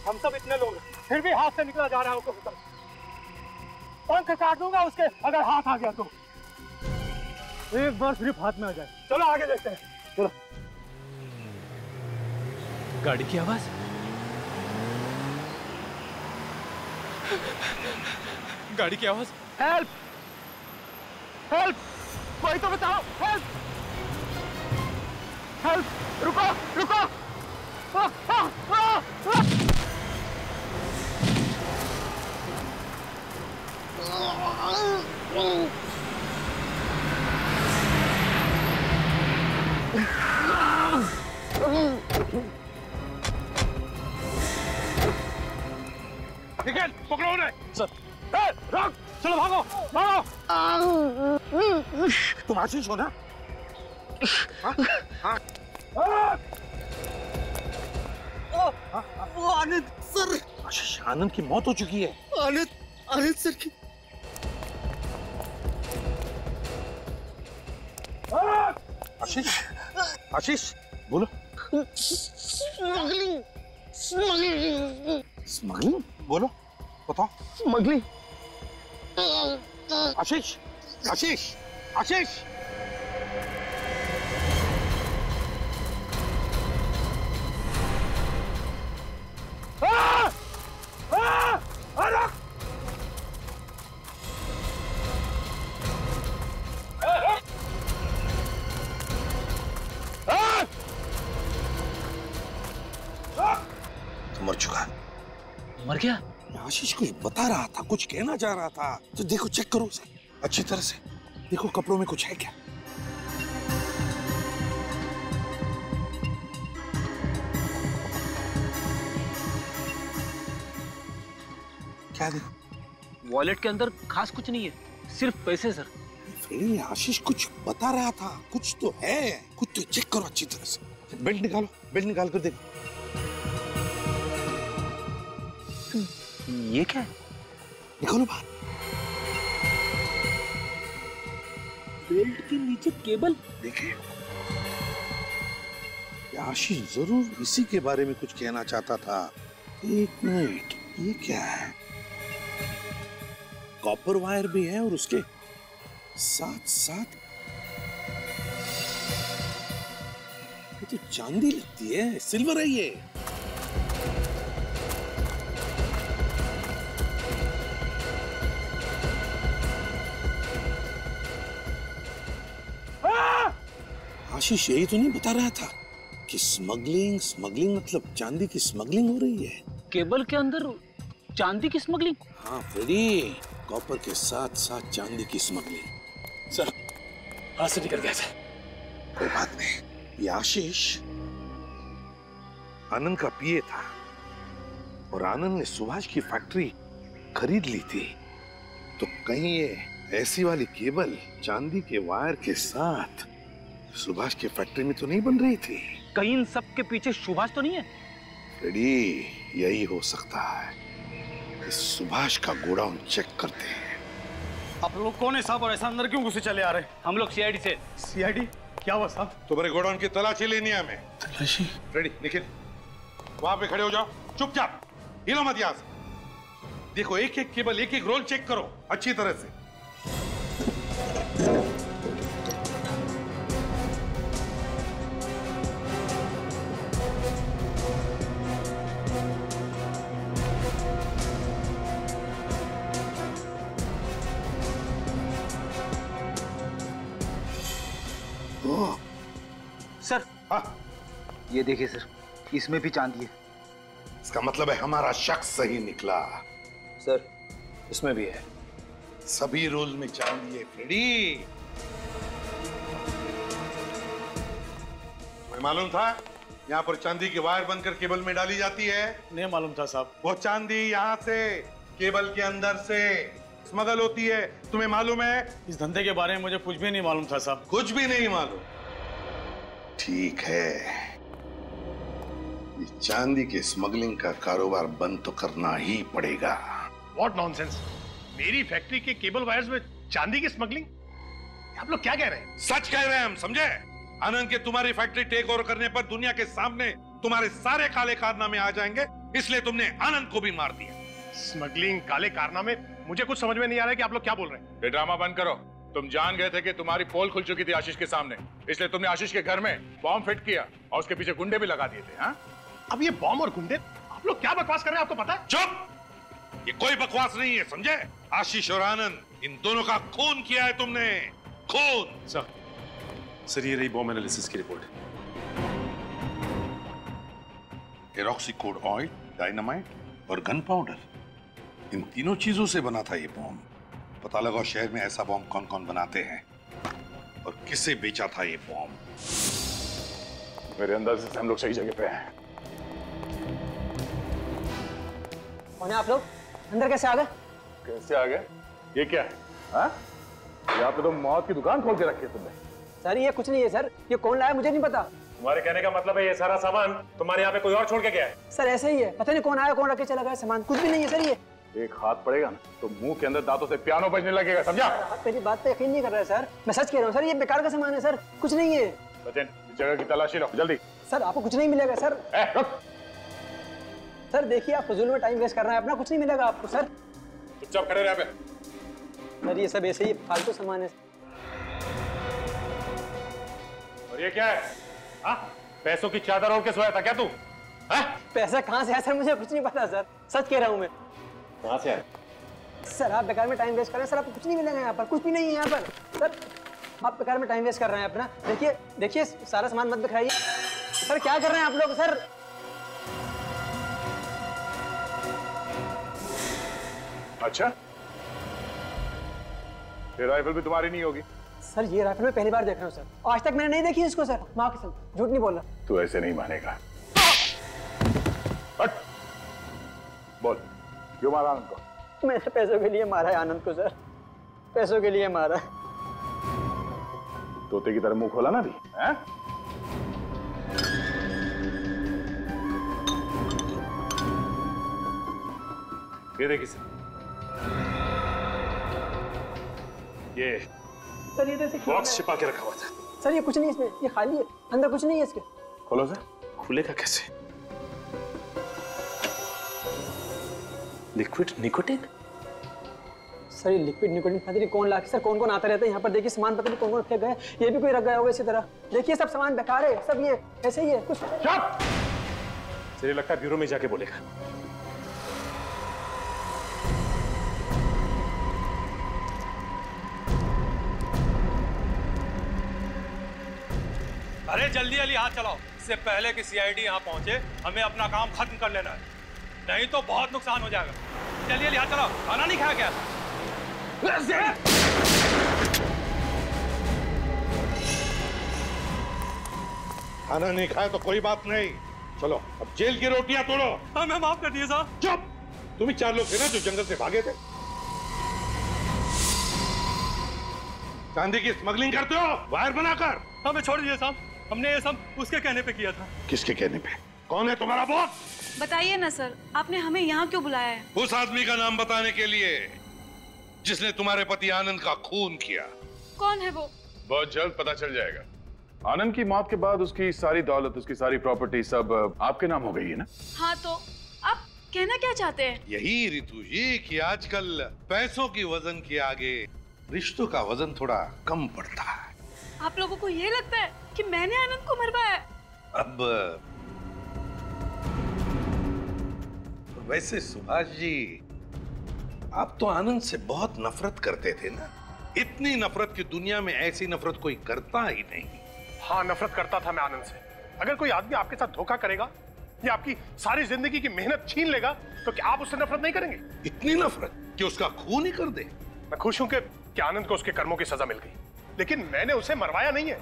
हम सब इतने लोग फिर भी हाथ से निकला जा रहा है। पंख काट दूंगा उसके अगर हाथ आ गया तो। एक बार सिर्फ हाथ में आ जाए। चलो आगे देखते हैं। चलो। गाड़ी की आवाज। गाड़ी की आवाज। हेल्प हेल्प, कोई तो बताओ। हेल्प हेल्प, रुको रुको। आ, आ, आ, आ। निकल, पकड़ो उन्हें। सर, रोक, चलो भागो, भागो। तुम आशीष हो ना? हाँ? हाँ? वो आनंद सर। आशीष, आनंद की मौत हो चुकी है। आनंद सर की। आशीष, आशीष, बोलो। स्मगलिंग, स्मगलिंग, स्मगलिंग, बोलो, बताओ। स्मगलिंग। आशीष, आशीष, आशीष। मर चुका। मर गया? आशीष कुछ बता रहा था, कुछ कहना चाह रहा था। तो देखो, चेक करो उसे अच्छी तरह से। देखो कपड़ों में कुछ है क्या? क्या देखो? वॉलेट के अंदर खास कुछ नहीं है, सिर्फ पैसे सर। आशीष कुछ बता रहा था, कुछ तो है, कुछ तो चेक करो अच्छी तरह से। बेल्ट निकालो, बेल्ट निकाल कर देखो। ये क्या है? निकालो बाहर। बेल्ट के नीचे केबल। देखिए, आशीष जरूर इसी के बारे में कुछ कहना चाहता था। एक मिनट, ये क्या है? कॉपर वायर भी है और उसके साथ साथ ये तो चांदी लगती है, सिल्वर है ये। आशीष यही तो नहीं बता रहा था कि स्मगलिंग मतलब चांदी की स्मगलिंग हो रही है। केबल के अंदर चांदी की स्मगलिंग? हाँ फ्रेडी, कॉपर के साथ साथ चांदी की स्मगलिंग। सर, हाथ से निकल गया सर। कोई बात नहीं। ये आशीष आनंद का पीए था और आनंद ने सुभाष की फैक्ट्री खरीद ली थी। तो कहीं ये ऐसी वाली केबल चांदी के वायर के साथ सुभाष की फैक्ट्री में तो नहीं बन रही थी? कहीं इन सब के पीछे सुभाष तो नहीं है? रेडी, यही हो सकता है। इस सुभाष का गोडाउन चेक करते हैं। आप लोग कौन है साहब और ऐसा अंदर क्यों घुसे चले आ रहे हैं? हम लोग सीआईडी से। सीआईडी? क्या हुआ साहब? तुम्हारे गोडाउन की तलाशी लेनी है हमें। तलाशी? रेडी, निखिल वहां पे खड़े हो जाओ, चुपचाप, हिलो मत यहां से। देखो, एक एक केबल, एक एक रोल चेक करो अच्छी तरह से। सर, हाँ, ये देखिए सर, इसमें भी चांदी है। इसका मतलब है हमारा शख्स सही निकला। सर, इसमें भी है। सभी रोल में चांदी है फ्रेडी। तुम्हें मालूम था यहाँ पर चांदी की वायर बनकर केबल में डाली जाती है? नहीं मालूम था साहब। वो चांदी यहाँ से केबल के अंदर से स्मगल होती है। तुम्हें मालूम है? इस धंधे के बारे में मुझे कुछ भी नहीं मालूम था साहब। कुछ भी नहीं मालूम? ठीक है, ये चांदी के स्मगलिंग का कारोबार बंद तो करना ही पड़ेगा। What nonsense? मेरी फैक्ट्री के केबल वायर्स में चांदी की स्मगलिंग? आप लोग क्या कह रहे हैं? सच कह रहे हैं हम, समझे? आनंद के तुम्हारी फैक्ट्री टेक ओवर करने पर दुनिया के सामने तुम्हारे सारे काले कारनामे आ जाएंगे, इसलिए तुमने आनंद को भी मार दिया। स्मगलिंग, काले कारनामे, मुझे कुछ समझ में नहीं आ रहा है कि आप लोग क्या बोल रहे हैं। ये ड्रामा बंद करो। तुम जान गए थे कि तुम्हारी पोल खुल चुकी थी आशीष के सामने, इसलिए तुमने आशीष के घर में बॉम्ब फिट किया और उसके पीछे गुंडे भी लगा दिए थे। हाँ? अब ये बॉम्ब और गुंडे, आप लोग क्या बकवास कर रहे हैं, आपको पता है? चुप! ये कोई बकवास नहीं है, समझे? आशीष और आनंद, इन दोनों का खून किया है तुमने, खून। सर, ये रही बॉम्ब एनालिसिस की रिपोर्ट। एरोक्सीकोड ऑयल, डायनामाइट और गन पाउडर, इन तीनों चीजों से बना था ये बॉम्ब। पता लगाओ शहर में ऐसा बॉम्ब कौन कौन बनाते हैं और किसे बेचा था ये बॉम्ब। मेरे अंदाजे से हम लोग सही जगह पे हैं। कौन है आप लोग? अंदर कैसे आ गए? कैसे आ गए? ये क्या है? हाँ? यहाँ पे तो मौत की दुकान खोल के रखी है तुमने। सर ये कुछ नहीं है सर, ये कौन लाया मुझे नहीं पता। तुम्हारे कहने का मतलब है ये सारा सामान तुम्हारे यहाँ पे कोई और छोड़ के गया है? सर ऐसे ही है, पता नहीं कौन आया कौन रख के चला गया सामान, कुछ भी नहीं है सर। ये एक हाथ पड़ेगा ना तो मुंह के अंदर दांतों से पियानो बजने लगेगा, समझा? आप मेरी बात पे यकीन नहीं कर रहे सर, मैं सच कह रहा हूँ सर, ये बेकार का सामान है सर, कुछ नहीं है। सचिन इस जगह की तलाशी लो जल्दी। सर आपको कुछ नहीं मिलेगा सर। सर देखिए आप फजूल में टाइम वेस्ट कर रहे हैं अपना, कुछ नहीं मिलेगा आपको सर। चुपचाप खड़े रहे पे। सर ये सब ऐसे ही फालतू सामान है। और ये क्या है? हाँ? पैसों की चादर ओढ़ के सोया था क्या तू? हाँ? पैसा कहाँ से आया सर, मुझे कुछ नहीं पता सर, सच कह रहा हूँ मैं। कहाँ से आया? सर आप बेकार में टाइम वेस्ट कर रहे हैं सर, आपको कुछ नहीं मिलेगा यहाँ पर, कुछ भी नहीं है यहाँ पर सर, आप बेकार में टाइम वेस्ट कर रहे हैं अपना। देखिए देखिए सारा सामान मत बिखराइए सर, क्या कर रहे हैं आप लोग सर? अच्छा ये राइफल भी तुम्हारी नहीं होगी? सर ये राइफल मैं पहली बार देख रहा हूँ सर, आज तक मैंने नहीं देखी इसको सर, माँ कसम झूठ नहीं बोल रहा। तू ऐसे नहीं मानेगा। हट बोल क्यों मारा आनंद को? मैंने पैसों के लिए मारा है आनंद को सर, पैसों के लिए मारा है। तोते की तरह मुंह खोला ना भी है? ये देखिए सर, ये सर ये जैसे बॉक्स छिपा के रखा हुआ था। सर ये कुछ नहीं इसमें, ये खाली है, अंदर कुछ नहीं है इसके। खोलो सर। खुलेगा कैसे? Liquid nicotine? सर ये लिक्विड निकोटिन पता नहीं कौन लाके, सर कौन कौन आता रहता है यहाँ पर, देखिए सामान पता नहीं कौन कौन फेंक गए, ये भी कोई रख गया होगा इसी तरह। देखिए सब सामान बेकार है, सब ये ऐसे ही है कुछ। मुझे लगता है ब्यूरो में जाके बोलेगा। अरे जल्दी जल्दी हाथ चलाओ, इससे पहले कि सीआईडी यहाँ पहुंचे हमें अपना काम खत्म कर लेना है, नहीं तो बहुत नुकसान हो जाएगा। जल्दी जल्दी हाथ चलाओ। खाना नहीं खाया क्या? खाना नहीं खाया तो कोई बात नहीं, चलो अब जेल की रोटियां तोड़ो। हमें माफ कर दिए साहब। चुप, तुम ही 4 लोग थे ना जो जंगल से भागे थे। चांदी की स्मगलिंग करते हो वायर बनाकर। हमें छोड़ दिए साहब, हमने ये सब उसके कहने पे किया था। किसके कहने पे? कौन है तुम्हारा बॉस? बताइए ना सर, आपने हमें यहाँ क्यों बुलाया है? उस आदमी का नाम बताने के लिए जिसने तुम्हारे पति आनंद का खून किया। कौन है वो? बहुत जल्द पता चल जाएगा। आनंद की मौत के बाद उसकी सारी दौलत, उसकी सारी प्रॉपर्टी सब आपके नाम हो गई है ना? हाँ तो आप कहना क्या चाहते हैं? यही रितु जी कि आजकल पैसों की वजन के आगे रिश्तों का वजन थोड़ा कम पड़ता है। आप लोगों को ये लगता है कि मैंने आनंद को मरवाया? अब वैसे सुभाष जी, आप तो आनंद से बहुत नफरत करते थे ना? इतनी नफरत की दुनिया में ऐसी नफरत कोई करता ही नहीं। हाँ नफरत करता था मैं आनंद से। अगर कोई आदमी आपके साथ धोखा करेगा या आपकी सारी जिंदगी की मेहनत छीन लेगा तो क्या आप उससे नफरत नहीं करेंगे? इतनी नफरत कि उसका खून ही कर दे। मैं खुश हूं कि आनंद को उसके कर्मों की सजा मिल गई, लेकिन मैंने उसे मरवाया नहीं है।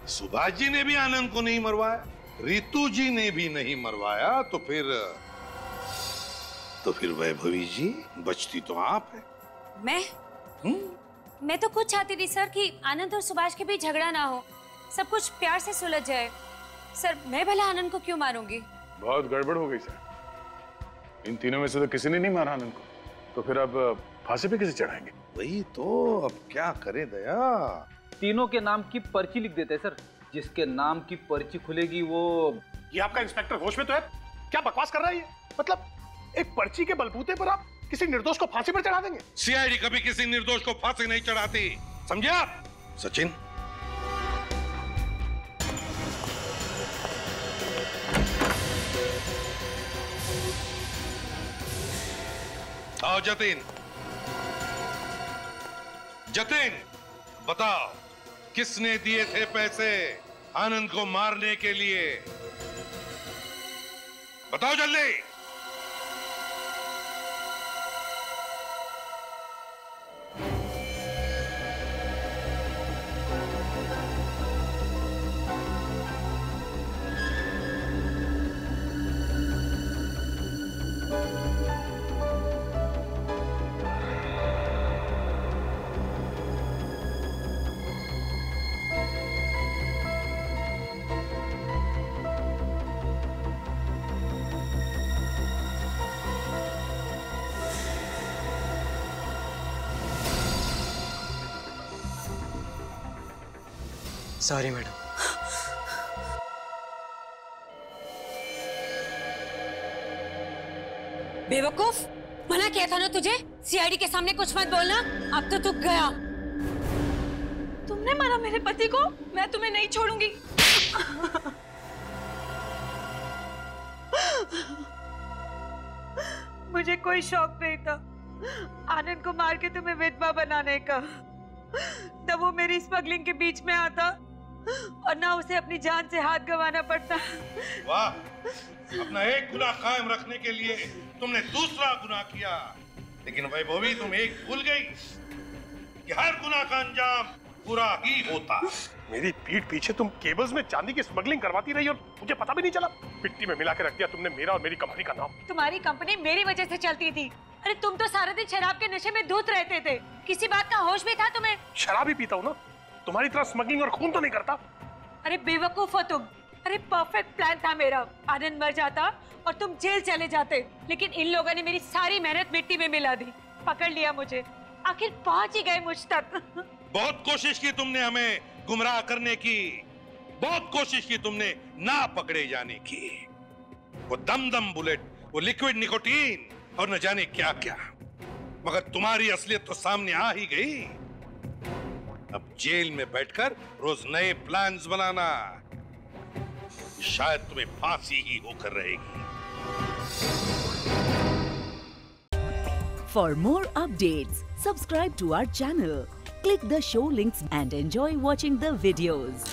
सुभाष जी ने भी आनंद को नहीं मरवाया, रितु जी ने भी नहीं मरवाया, तो फिर वैभवी जी बचती तो आप है। मैं तो खुद चाहती थी सर कि आनंद और सुभाष के बीच झगड़ा ना हो, सब कुछ प्यार से सुलझ जाए। सर मैं भला आनंद को क्यों मारूंगी? बहुत गड़बड़ हो गई सर। इन तीनों में से तो किसी ने नहीं मारा आनंद को, तो फिर अब फांसी पे किसे चढ़ाएंगे? वही तो, अब क्या करे दया। तीनों के नाम की पर्ची लिख देते हैं सर, जिसके नाम की पर्ची खुलेगी वो। ये आपका इंस्पेक्टर होश में तो है? क्या बकवास कर रहा है ये? मतलब एक पर्ची के बलबूते पर आप किसी निर्दोष को फांसी पर चढ़ा देंगे? सीआईडी कभी किसी निर्दोष को फांसी नहीं चढ़ाती, समझे आप? सचिन, आओ जतिन। जतिन बताओ, किसने दिए थे पैसे आनंद को मारने के लिए? बताओ जल्दी। Sorry madam. बेवकूफ, मना किया था ना तुझे, सीआईडी के सामने कुछ मत बोलना। अब तो तू गया। तुमने मारा मेरे पति को, मैं तुम्हें नहीं छोड़ूंगी। मुझे कोई शौक नहीं था आनंद को मार के तुम्हें विधवा बनाने का। न वो मेरी स्मगलिंग के बीच में आता और ना उसे अपनी जान से हाथ गंवाना पड़ता। वाह, अपना एक गुनाह कायम रखने के लिए तुमने दूसरा गुनाह किया, लेकिन वैभवी तुम एक भूल गई कि हर गुनाह का अंजाम बुरा ही होता। मेरी पीठ पीछे तुम केबल्स में चांदी की स्मगलिंग करवाती रही और मुझे पता भी नहीं चला। मिट्टी में मिला के रख दिया तुमने मेरा और मेरी कंपनी का नाम। तुम्हारी कंपनी मेरी वजह से चलती थी। अरे तुम तो सारा दिन शराब के नशे में धुत रहते थे, किसी बात का होश भी था तुम्हें? शराब ही पीता हूँ ना, तुम्हारी तरह स्मगलिंग और खून तो नहीं करता। अरे बेवकूफ हो तुम। अरे परफेक्ट प्लान था मेरा, आनंद मर जाता और तुम जेल चले जाते, लेकिन इन लोगों ने मेरी सारी मेहनत मिट्टी में मिला दी। पकड़ लिया मुझे, आखिर पहुंच ही गए मुझ तक। बहुत कोशिश की तुमने हमें गुमराह करने की, बहुत कोशिश की तुमने ना पकड़े जाने की। वो दमदम बुलेट, वो लिक्विड निकोटीन और न जाने क्या क्या, मगर तुम्हारी असलियत तो सामने आ ही गई। अब जेल में बैठकर रोज नए प्लान्स बनाना, शायद तुम्हें फांसी ही होकर रहेगी। For more updates, subscribe to our channel, click the show links and enjoy watching the videos.